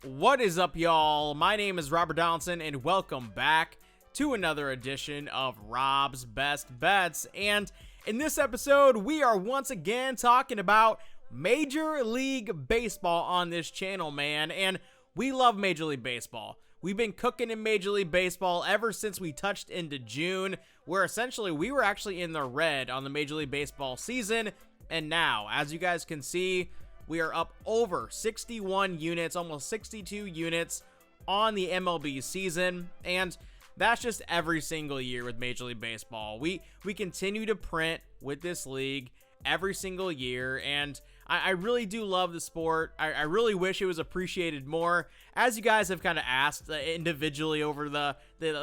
What is up, y'all? My name is Robert Donaldson, and welcome back to another edition of Rob's Best Bets. And in this episode, we are once again talking about Major League Baseball on this channel, man. And we love Major League Baseball. We've been cooking in Major League Baseball ever since we touched into June, where essentially we were actually in the red on the Major League Baseball season. And now, as you guys can see, we are up over 61 units, almost 62 units on the MLB season, and that's just every single year with Major League Baseball. We continue to print with this league every single year, and I really do love the sport. I really wish it was appreciated more, as you guys have kind of asked individually over the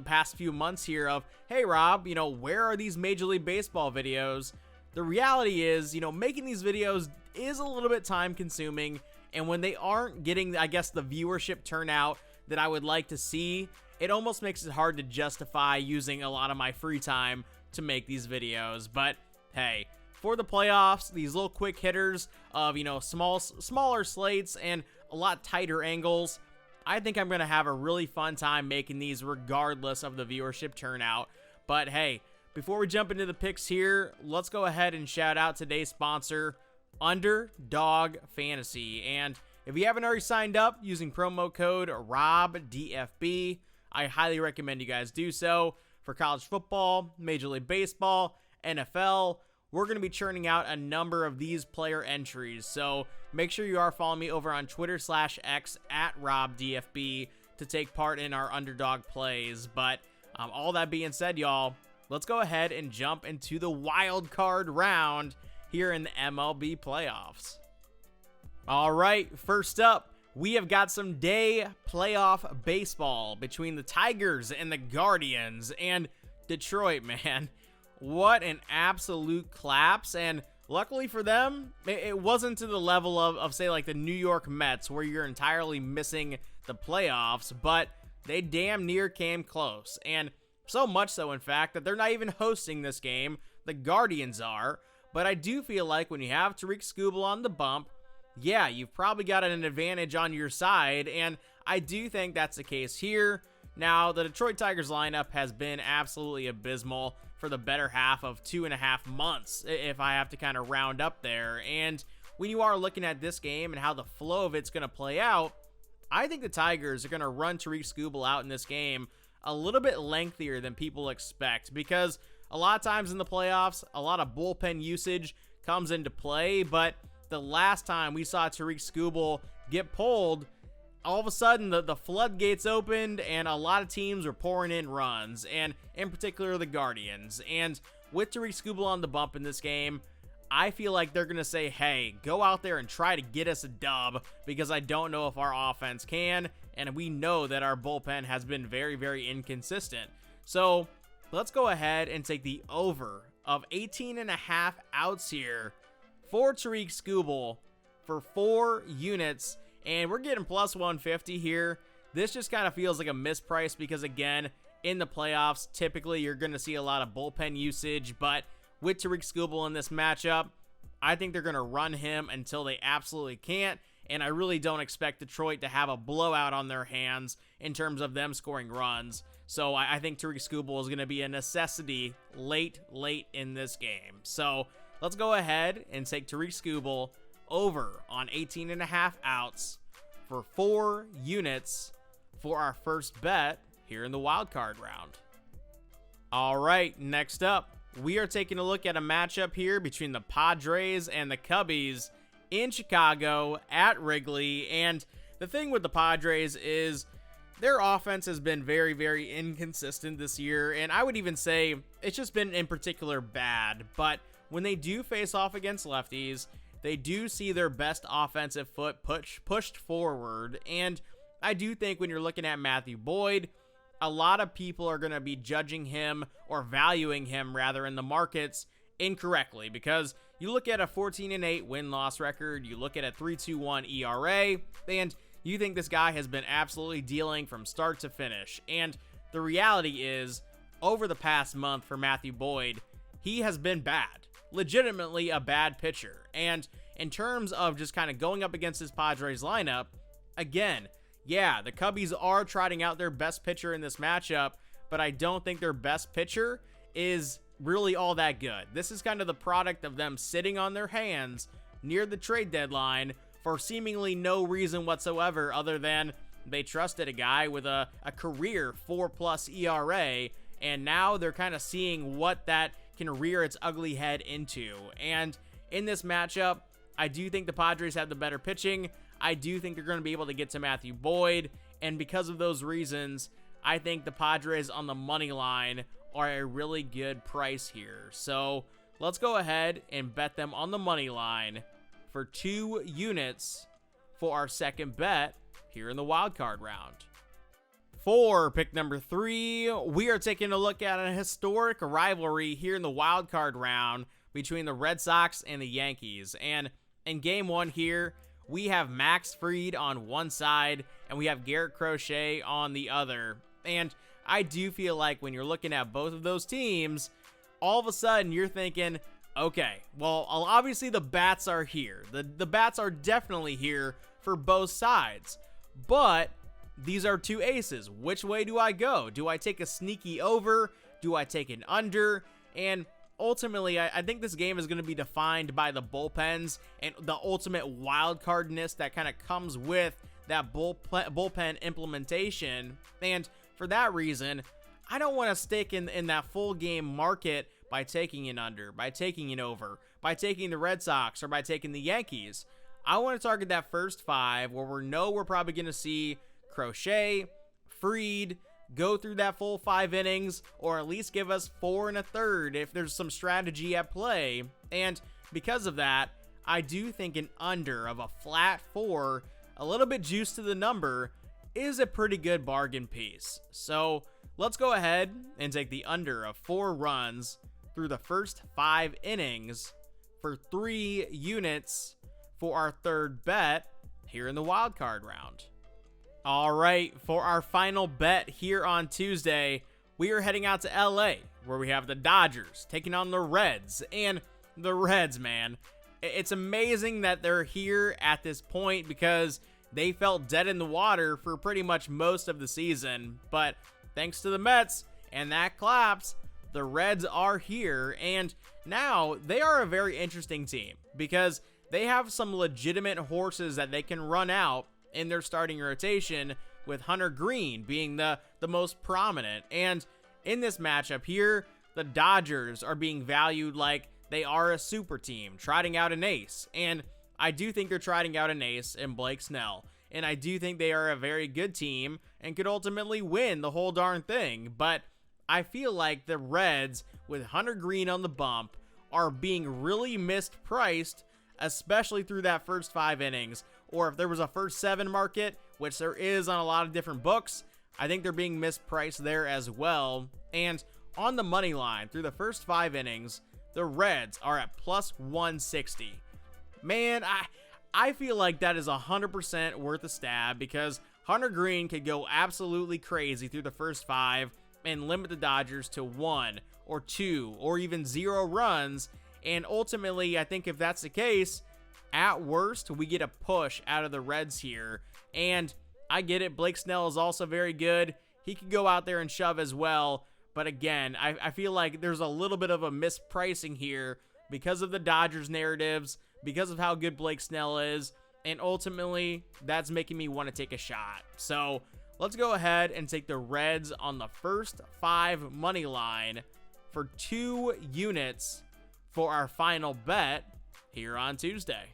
past few months here of, hey Rob, where are these Major League Baseball videos? The reality is, making these videos is a little bit time consuming, and when they aren't getting, I guess, the viewership turnout that I would like to see, it almost makes it hard to justify using a lot of my free time to make these videos. But hey, for the playoffs, these little quick hitters of, smaller slates and a lot tighter angles, I think I'm going to have a really fun time making these regardless of the viewership turnout. But hey, before we jump into the picks here, let's go ahead and shout out today's sponsor, Underdog Fantasy. And if you haven't already signed up using promo code ROBDFB, I highly recommend you guys do so. For college football, Major League Baseball, NFL, we're going to be churning out a number of these player entries. So make sure you are following me over on Twitter/X at RobDFB to take part in our Underdog plays. But all that being said, y'all, let's go ahead and jump into the wild card round here in the MLB playoffs. All right, first up, we have got some day playoff baseball between the Tigers and the Guardians. And Detroit, man, what an absolute collapse. And luckily for them, it wasn't to the level of say, like the New York Mets, where you're entirely missing the playoffs, but they damn near came close. And so much so, in fact, that they're not even hosting this game. The Guardians are. But I do feel like when you have Tariq Skubal on the bump, yeah, you've probably got an advantage on your side, and I do think that's the case here. Now, the Detroit Tigers lineup has been absolutely abysmal for the better half of 2.5 months, if I have to kind of round up there. And when you are looking at this game and how the flow of it's going to play out, I think the Tigers are going to run Tariq Skubal out in this game a little bit lengthier than people expect, because a lot of times in the playoffs, a lot of bullpen usage comes into play, but the last time we saw Tariq Skubal get pulled, all of a sudden the floodgates opened and a lot of teams were pouring in runs, and in particular the Guardians. And with Tariq Skubal on the bump in this game, I feel like they're going to say, hey, go out there and try to get us a dub, because I don't know if our offense can, and we know that our bullpen has been very, very inconsistent. So let's go ahead and take the over of 18.5 outs here for Tariq Skubal for 4 units, and we're getting plus 150 here. This just kind of feels like a misprice because, again, in the playoffs, typically you're going to see a lot of bullpen usage, but with Tariq Skubal in this matchup, I think they're going to run him until they absolutely can't, and I really don't expect Detroit to have a blowout on their hands in terms of them scoring runs. So I think Tariq Skubal is going to be a necessity late in this game. So let's go ahead and take Tariq Skubal over on 18.5 outs for 4 units for our first bet here in the wild card round. All right, next up, we are taking a look at a matchup here between the Padres and the Cubbies in Chicago at Wrigley. And the thing with the Padres is their offense has been very, very inconsistent this year, and I would even say it's just been in particular bad. But when they do face off against lefties, they do see their best offensive foot pushed forward. And I do think when you're looking at Matthew Boyd, a lot of people are going to be judging him, or valuing him rather, in the markets incorrectly, because you look at a 14-8 win-loss record, you look at a 3.21 ERA, and you think this guy has been absolutely dealing from start to finish. And the reality is, over the past month for Matthew Boyd, he has been bad. Legitimately a bad pitcher. And in terms of just kind of going up against his Padres lineup, again, yeah, the Cubbies are trotting out their best pitcher in this matchup, but I don't think their best pitcher is really all that good. This is kind of the product of them sitting on their hands near the trade deadline for seemingly no reason whatsoever other than they trusted a guy with a career 4+ ERA, and now they're kind of seeing what that can rear its ugly head into. And in this matchup, I do think the Padres have the better pitching. I do think they're going to be able to get to Matthew Boyd, and because of those reasons, I think the Padres on the money line are a really good price here. So let's go ahead and bet them on the money line for 2 units for our second bet here in the wild card round. For pick number 3, we are taking a look at a historic rivalry here in the wild card round between the Red Sox and the Yankees. And in game 1 here, we have Max Fried on one side and we have Garrett Crochet on the other. And I do feel like when you're looking at both of those teams, all of a sudden you're thinking, okay, well, obviously the bats are here. The bats are definitely here for both sides. But these are 2 aces. Which way do I go? Do I take a sneaky over? Do I take an under? And ultimately, I think this game is going to be defined by the bullpens and the ultimate wild cardness that kind of comes with that bullpen implementation. And for that reason, I don't want to stick in that full game market by taking an under, by taking an over, by taking the Red Sox, or by taking the Yankees. I want to target that first 5 where we know we're probably going to see Crochet, Fried, go through that full 5 innings, or at least give us 4 1/3 if there's some strategy at play. And because of that, I do think an under of a flat 4, a little bit juice to the number, is a pretty good bargain piece. So let's go ahead and take the under of 4 runs through the first 5 innings for 3 units for our third bet here in the wild card round. All right, for our final bet here on Tuesday, we are heading out to LA, where we have the Dodgers taking on the Reds. And the Reds, man, it's amazing that they're here at this point because they felt dead in the water for pretty much most of the season. But thanks to the Mets and that collapse, the Reds are here. And now they are a very interesting team because they have some legitimate horses that they can run out in their starting rotation, with Hunter Green being the most prominent. And in this matchup here, the Dodgers are being valued like they are a super team, trotting out an ace. And I do think they're trotting out an ace in Blake Snell. And I do think they are a very good team and could ultimately win the whole darn thing. But I feel like the Reds, with Hunter Green on the bump, are being really mispriced, especially through that first 5 innings. Or if there was a first 7 market, which there is on a lot of different books, I think they're being mispriced there as well. And on the money line, through the first 5 innings, the Reds are at plus 160. Man, I feel like that is 100% worth a stab because Hunter Green could go absolutely crazy through the first 5 and limit the Dodgers to 1 or 2 or even 0 runs. And ultimately, I think if that's the case, at worst, we get a push out of the Reds here. And I get it, Blake Snell is also very good. He could go out there and shove as well. But again, I feel like there's a little bit of a mispricing here because of the Dodgers narratives, because of how good Blake Snell is. And ultimately, that's making me want to take a shot. So let's go ahead and take the Reds on the first 5 money line for 2 units for our final bet here on Tuesday.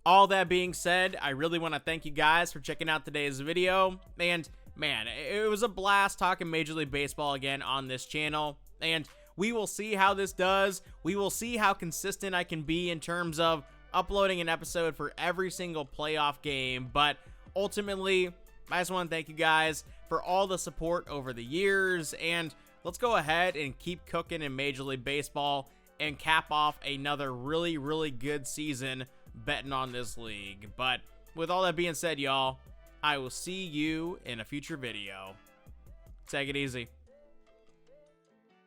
All that being said, I really want to thank you guys for checking out today's video. And man, it was a blast talking Major League Baseball again on this channel. And we will see how this does. We will see how consistent I can be in terms of uploading an episode for every single playoff game. But ultimately, I just want to thank you guys for all the support over the years. And let's go ahead and keep cooking in Major League Baseball and cap off another really, really good season betting on this league. But with all that being said, y'all, I will see you in a future video. Take it easy.